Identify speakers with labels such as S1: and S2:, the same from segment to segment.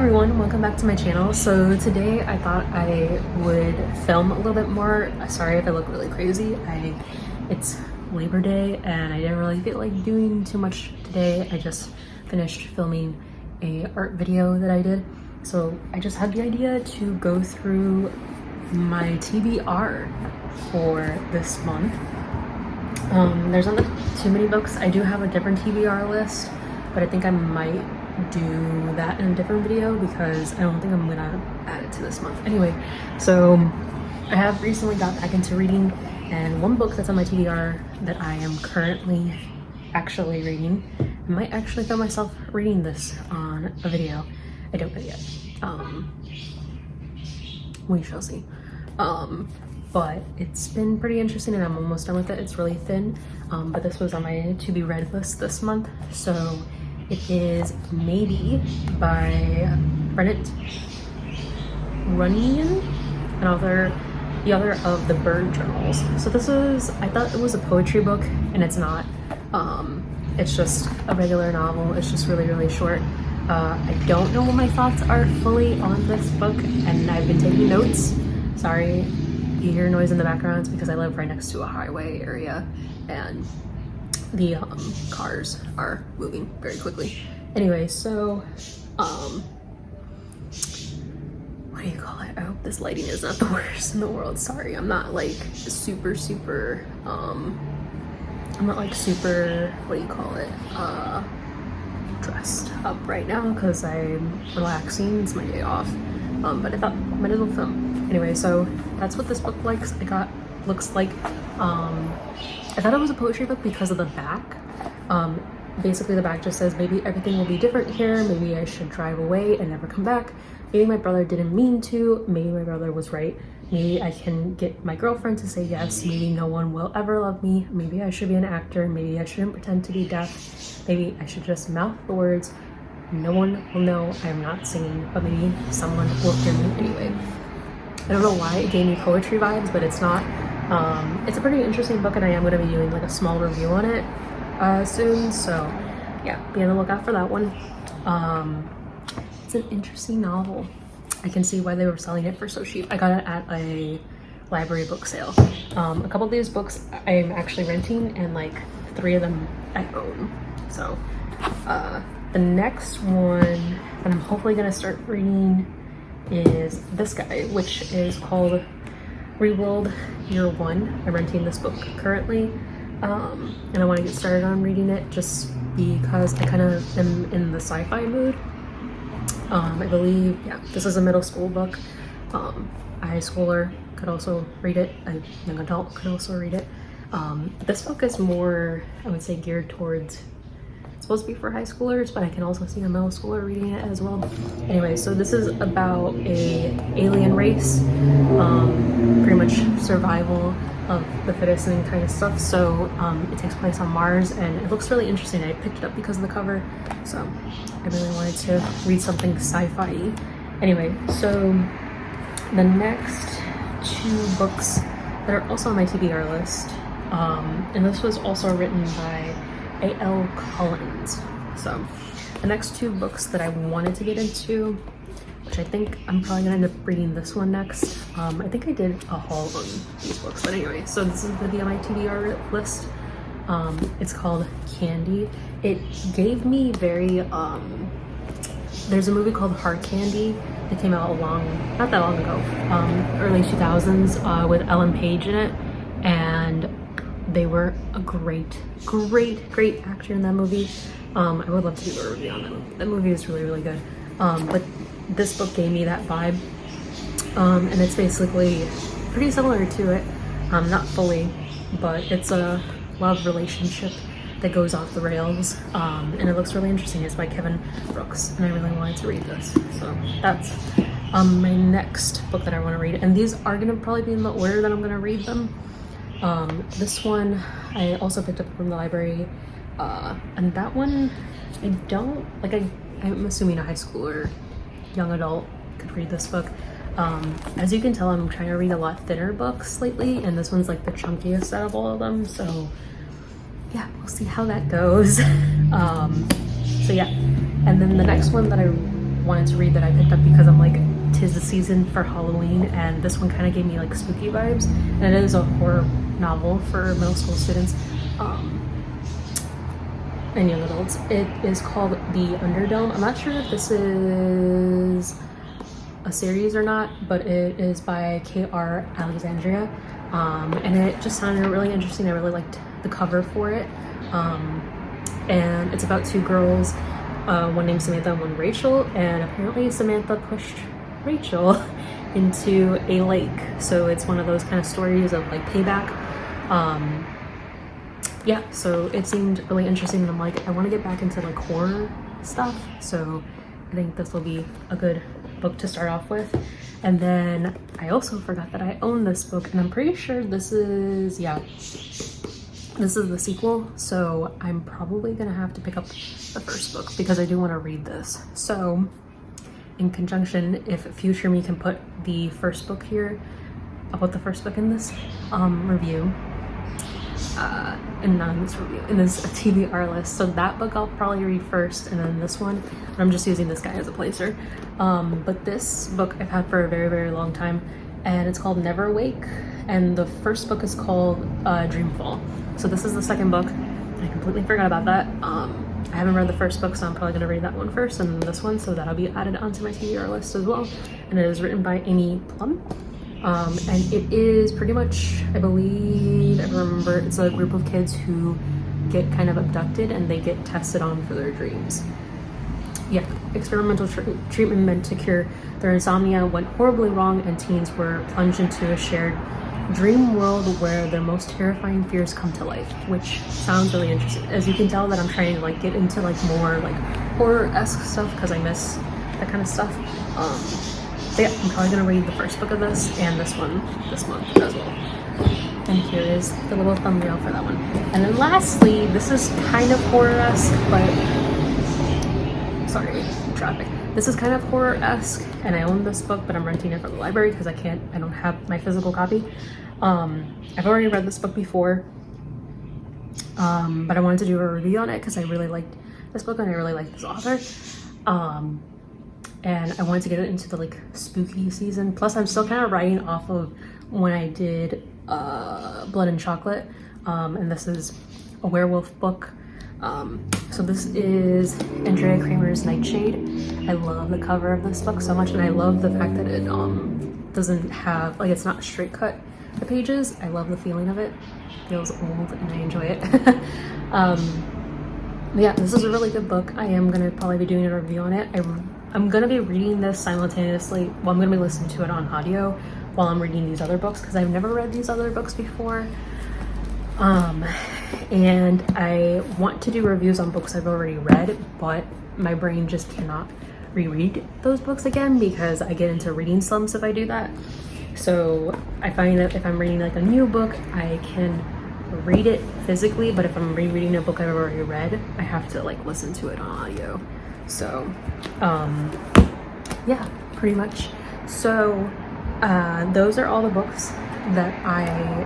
S1: everyone, welcome back to my channel. So today I thought I would film a little bit more. Sorry if I look really crazy. It's Labor Day and I didn't really feel like doing too much today. I just finished filming a art video that I did. So I just had the idea to go through my TBR for this month. There's not too many books. I do have a different TBR list, but I think I might do that in a different video because I don't think I'm gonna add it to this month. Anyway, so I have recently got back into reading, and one book that's on my TBR that I am currently actually reading, I might actually film myself reading this on a video. I don't know yet. We shall see. But it's been pretty interesting and I'm almost done with it. It's really thin, but this was on my to be read list this month. So it is Maybe by Brennett Runyon, the author of the Bird Journals. So this is, I thought it was a poetry book and it's not. It's just a regular novel. It's just really, really short. I don't know what my thoughts are fully on this book and I've been taking notes. Sorry, you hear noise in the background. It's because I live right next to a highway area and the cars are moving very quickly. Anyway, so what do you call it? I hope this lighting is not the worst in the world. Sorry, I'm not like super I'm not like super, what do you call it, dressed up right now because I'm relaxing. It's my day off, but I thought I might as well film. Anyway, so that's what this book looks like. I thought it was a poetry book because of the back. Basically the back just says, maybe everything will be different here, maybe I should drive away and never come back, maybe my brother didn't mean to, maybe my brother was right, maybe I can get my girlfriend to say yes, maybe no one will ever love me, maybe I should be an actor, maybe I shouldn't pretend to be deaf, maybe I should just mouth the words, no one will know I am not singing, but maybe someone will hear me anyway. I don't know why it gave me poetry vibes, but it's not. It's a pretty interesting book and I am going to be doing like a small review on it soon, so yeah, be on the lookout for that one. It's an interesting novel. I can see why they were selling it for so cheap. I got it at a library book sale. A couple of these books I am actually renting and like 3 of them I own. So the next one that I'm hopefully going to start reading is this guy, which is called Reworld Year One. I'm renting this book currently, and I want to get started on reading it just because I kind of am in the sci-fi mood. I believe, yeah, this is a middle school book. A high schooler could also read it, a young adult could also read it. This book is more, I would say, geared towards, it's supposed to be for high schoolers, but I can also see a middle schooler reading it as well. Anyway, so this is about a alien race, pretty much survival of the fittest and kind of stuff. So it takes place on Mars and it looks really interesting. I picked it up because of the cover, so I really wanted to read something sci-fi-y. Anyway, so the next 2 books that are also on my TBR list, and this was also written by A.L. Collins. So the next 2 books that I wanted to get into, which I think I'm probably gonna end up reading this one next. I think I did a haul on these books, but anyway, so this is gonna be on my TBR list. It's called Candy. It gave me very, there's a movie called Hard Candy that came out not that long ago, early 2000s, with Ellen Page in it, and they were a great actor in that movie. I would love to do a review on that movie. That movie is really, really good. But this book gave me that vibe, and it's basically pretty similar to it, not fully, but it's a love relationship that goes off the rails, and it looks really interesting. It's by Kevin Brooks, and I really wanted to read this, so that's my next book that I want to read, and these are going to probably be in the order that I'm going to read them. This one I also picked up from the library, and that one I don't like. I'm assuming a high schooler, young adult could read this book. As you can tell, I'm trying to read a lot thinner books lately, and this one's like the chunkiest out of all of them, so yeah, we'll see how that goes. So yeah, and then the next one that I wanted to read that I picked up because I'm like, 'tis the season for Halloween, and this one kind of gave me like spooky vibes, and it is a horror novel for middle school students and young adults. It is called The Underdome. I'm not sure if this is a series or not, but it is by K.R. Alexandria, and it just sounded really interesting. I really liked the cover for it, and it's about two girls, one named Samantha and one Rachel, and apparently Samantha pushed Rachel into a lake, so it's one of those kind of stories of like payback. Yeah, so it seemed really interesting, and I'm like, I want to get back into like horror stuff, so I think this will be a good book to start off with. And then I also forgot that I own this book, and I'm pretty sure this is, yeah, this is the sequel, so I'm probably gonna have to pick up the first book because I do want to read this. So in conjunction, if future me can put the first book here, I'll put the first book in this review, and not in this review, in this TBR list. So that book I'll probably read first, and then this one, but I'm just using this guy as a placer. But this book I've had for a very, very long time, and it's called Never Awake, and the first book is called Dreamfall. So this is the second book. I completely forgot about that. I haven't read the first book, so I'm probably gonna read that one first, and then this one, so that'll be added onto my TBR list as well. And it is written by Amy Plum. And it is pretty much, I believe, I remember, it's a group of kids who get kind of abducted and they get tested on for their dreams. Yeah, experimental treatment meant to cure their insomnia went horribly wrong, and teens were plunged into a shared dream world where their most terrifying fears come to life, which sounds really interesting. As you can tell that I'm trying to like get into like more like horror-esque stuff because I miss that kind of stuff. But yeah, I'm probably gonna read the first book of this and this one this month as well. And here is the little thumbnail for that one. And then lastly, this is kind of horror-esque, but sorry, traffic. This is kind of horror-esque, and I own this book, but I'm renting it from the library because I don't have my physical copy. I've already read this book before, but I wanted to do a review on it because I really liked this book and I really like this author. And I wanted to get it into the like spooky season. Plus I'm still kind of riding off of when I did Blood and Chocolate, and this is a werewolf book. So this is Andrea Kramer's Nightshade. I love the cover of this book so much, and I love the fact that it doesn't have, like, it's not straight cut the pages. I love the feeling of it. It feels old and I enjoy it. Yeah, this is a really good book. I am gonna probably be doing a review on it. I'm gonna be reading this simultaneously. Well, I'm gonna be listening to it on audio while I'm reading these other books because I've never read these other books before. And I want to do reviews on books I've already read, but my brain just cannot reread those books again because I get into reading slumps if I do that. So I find that if I'm reading like a new book, I can read it physically, but if I'm rereading a book I've already read, I have to like listen to it on audio. So yeah, pretty much. So those are all the books that I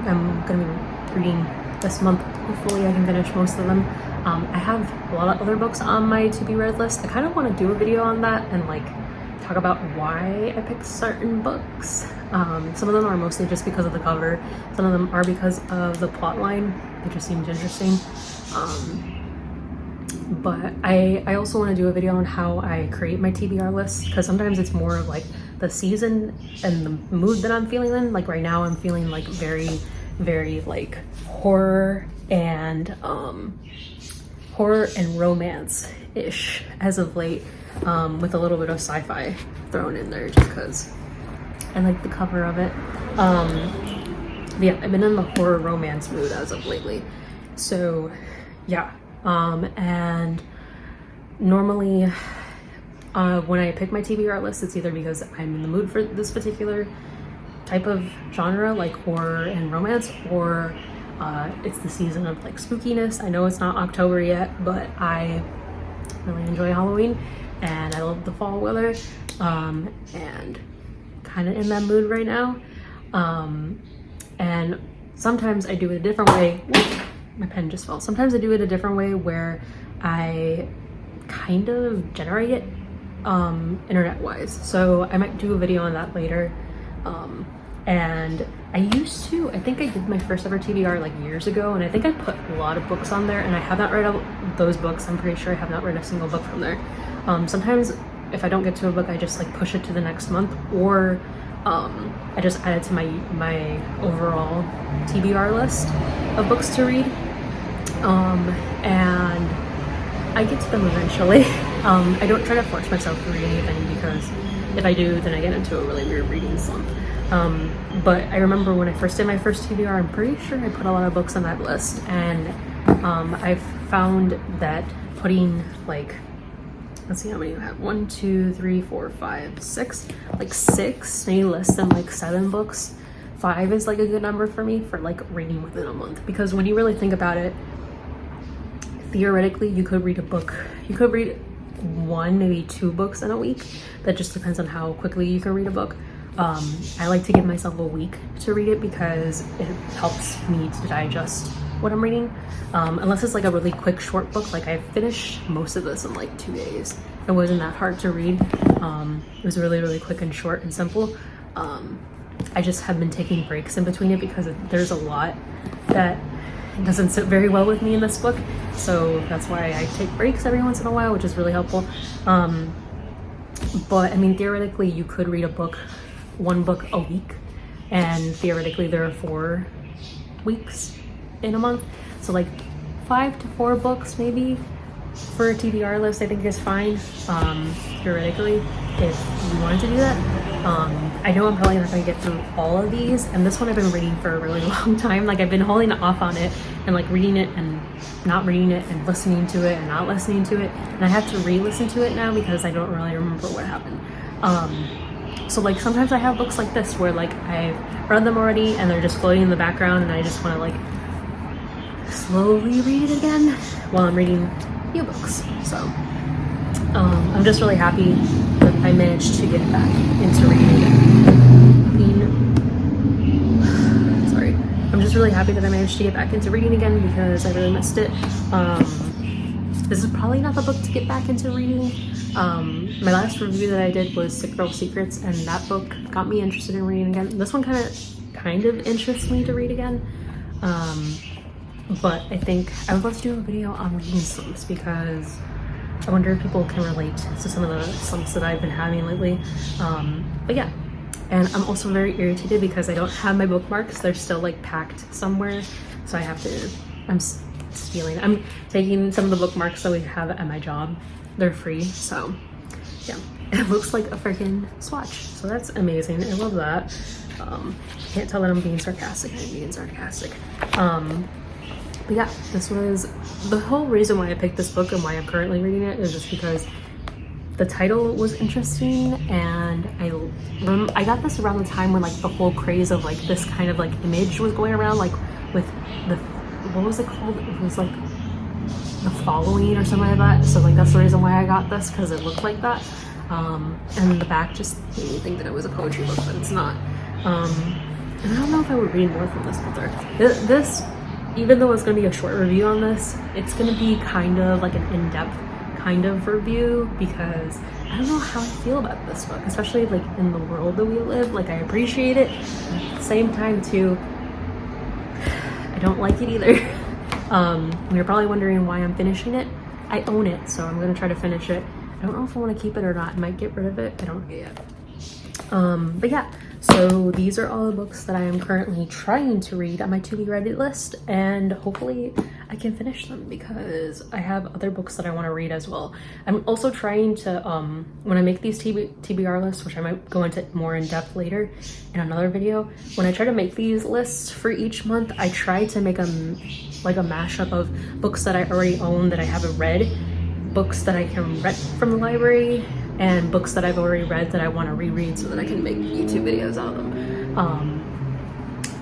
S1: am gonna be reading this month. Hopefully I can finish most of them. I have a lot of other books on my to be read list. I kind of want to do a video on that and like talk about why I picked certain books. Some of them are mostly just because of the cover. Some of them are because of the plot line. It just seemed interesting. But I also want to do a video on how I create my TBR list, because sometimes it's more of like the season and the mood that I'm feeling in. Like right now I'm feeling like very, very like horror and romance-ish as of late, with a little bit of sci-fi thrown in there just because I like the cover of it. Yeah, I've been in the horror romance mood as of lately. So yeah, and normally when I pick my TBR list, it's either because I'm in the mood for this particular type of genre, like horror and romance, or it's the season of like spookiness. I know it's not October yet, but I really enjoy Halloween and I love the fall weather, and kind of in that mood right now. And sometimes I do it a different way. My pen just fell. Sometimes I do it a different way where I kind of generate it internet wise. So I might do a video on that later. And I think I did my first ever TBR like years ago, and I think I put a lot of books on there, and I have not read those books. I'm pretty sure I have not read a single book from there. Sometimes if I don't get to a book, I just like push it to the next month, or I just add it to my overall TBR list of books to read. And I get to them eventually. I don't try to force myself to read anything, because if I do, then I get into a really weird reading slump. But I remember when I first did my first TBR, I'm pretty sure I put a lot of books on that list, and I've found that putting like, let's see how many you have, 1, 2, 3, 4, 5, 6, like 6, maybe less than like 7 books. 5 is like a good number for me for like reading within a month, because when you really think about it, theoretically you could read a book, you could read 1, maybe 2 books in a week. That just depends on how quickly you can read a book. I like to give myself a week to read it, because it helps me to digest what I'm reading. Unless it's like a really quick short book, like I finished most of this in like 2 days. It wasn't that hard to read. It was really, really quick and short and simple. I just have been taking breaks in between it, because there's a lot that doesn't sit very well with me in this book. So that's why I take breaks every once in a while, which is really helpful. But I mean, theoretically you could read 1 book a week, and theoretically there are 4 weeks in a month. So like 5 to 4 books maybe for a TBR list I think is fine, theoretically, if you wanted to do that. I know I'm probably not going to get through all of these, and this one I've been reading for a really long time. Like I've been holding off on it, and like reading it and not reading it, and listening to it and not listening to it, and I have to re-listen to it now because I don't really remember what happened. So like sometimes I have books like this where like I've read them already and they're just floating in the background, and I just want to like slowly read it again while I'm reading new books. So I'm just really happy that I managed to get back into reading again. Sorry. I'm just really happy that I managed to get back into reading again, because I really missed it. This is probably not the book to get back into reading. My last review that I did was Sick Girl Secrets, and that book got me interested in reading again. This one kind of interests me to read again. But I think I would love to do a video on reading slumps, because I wonder if people can relate to some of the slumps that I've been having lately. But yeah, and I'm also very irritated because I don't have my bookmarks. They're still like packed somewhere, so I have to, I'm taking some of the bookmarks that we have at my job. They're free, so yeah. It looks like a freaking swatch, so that's amazing. I love that. Can't tell that I'm being sarcastic. I'm being sarcastic. But yeah, this was the whole reason why I picked this book and why I'm currently reading it, is just because the title was interesting, and I got this around the time when like the whole craze of like this kind of like image was going around, like with the, what was it called? It was like The Following or something like that. So like that's the reason why I got this, because it looked like that. And the back just made me think that it was a poetry book, but it's not. And I don't know if I would read more from this author. This, even though it's going to be a short review on this, it's going to be kind of like an in-depth kind of review, because I don't know how I feel about this book, especially like in the world that we live. Like I appreciate it, but at the same time too, I don't like it either. You're probably wondering why I'm finishing it. I own it, so I'm going to try to finish it. I don't know if I want to keep it or not. I might get rid of it. I don't know yet. But yeah, so these are all the books that I am currently trying to read on my to be read list, and hopefully I can finish them, because I have other books that I want to read as well. I'm also trying to, when I make these TBR lists, which I might go into more in depth later in another video, when I try to make these lists for each month, I try to make a mashup of books that I already own that I haven't read, books that I can rent from the library, and books that I've already read that I want to reread so that I can make YouTube videos out of them.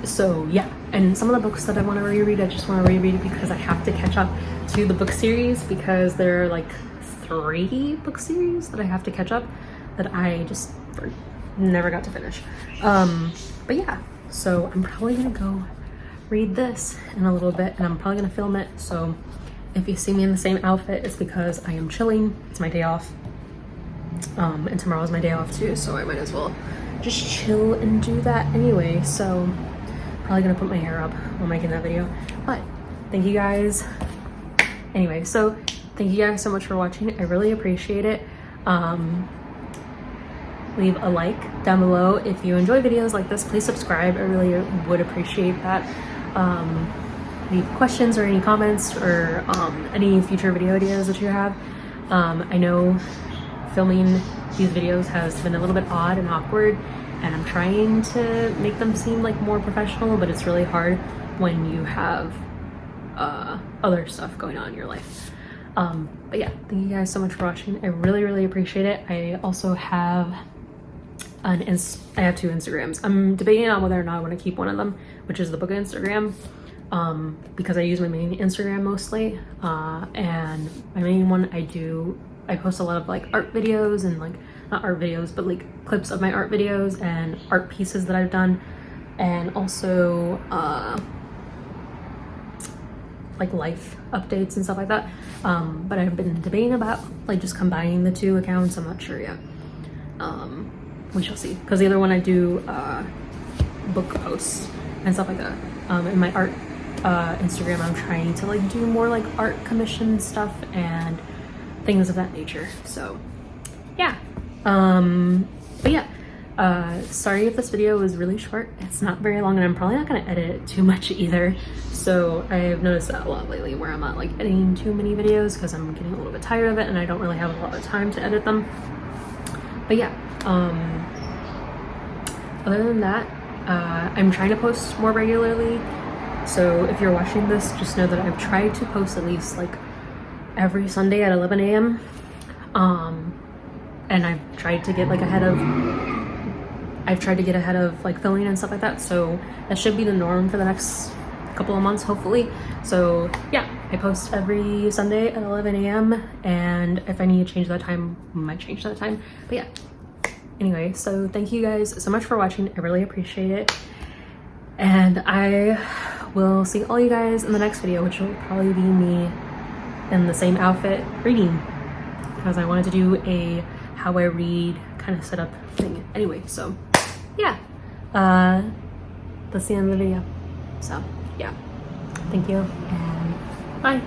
S1: So yeah, and some of the books that I want to reread, I just want to reread because I have to catch up to the book series, because there are like 3 book series that I have to catch up that I just never got to finish. But yeah, so I'm probably gonna go read this in a little bit, and I'm probably gonna film it. So if you see me in the same outfit, it's because I am chilling. It's my day off. And tomorrow's my day off too, so I might as well just chill and do that anyway. So probably gonna put my hair up while making that video, but thank you guys. Anyway, so thank you guys so much for watching. I really appreciate it. Leave a like down below if you enjoy videos like this. Please subscribe. I really would appreciate that. Any questions or any comments or any future video ideas that you have. I know filming these videos has been a little bit odd and awkward, and I'm trying to make them seem like more professional, but it's really hard when you have other stuff going on in your life. But yeah, thank you guys so much for watching. I really appreciate it. I also have I have 2 Instagrams. I'm debating on whether or not I want to keep one of them, which is the book Instagram, because I use my main Instagram mostly, and my main one I post a lot of like art videos and like not art videos but like clips of my art videos and art pieces that I've done, and also like life updates and stuff like that. But I've been debating about like just combining the 2 accounts. I'm not sure yet. We shall see, because the other one I do book posts and stuff like that. In my art Instagram, I'm trying to like do more like art commission stuff and things of that nature. So yeah, but yeah, sorry if this video was really short. It's not very long, and I'm probably not going to edit it too much either. So I've noticed that a lot lately, where I'm not like editing too many videos because I'm getting a little bit tired of it and I don't really have a lot of time to edit them. But yeah, other than that, I'm trying to post more regularly. So if you're watching this, just know that I've tried to post at least like every Sunday at 11 a.m. And I've tried to get like ahead of like filming and stuff like that. So that should be the norm for the next couple of months, hopefully. So yeah, I post every Sunday at 11 a.m. and if I need to change that time, I might change that time. But yeah, anyway, so thank you guys so much for watching. I really appreciate it, and I will see all you guys in the next video, which will probably be me in the same outfit reading, because I wanted to do a how I read kind of setup thing anyway. So yeah, that's the end of the video. So yeah, thank you and bye.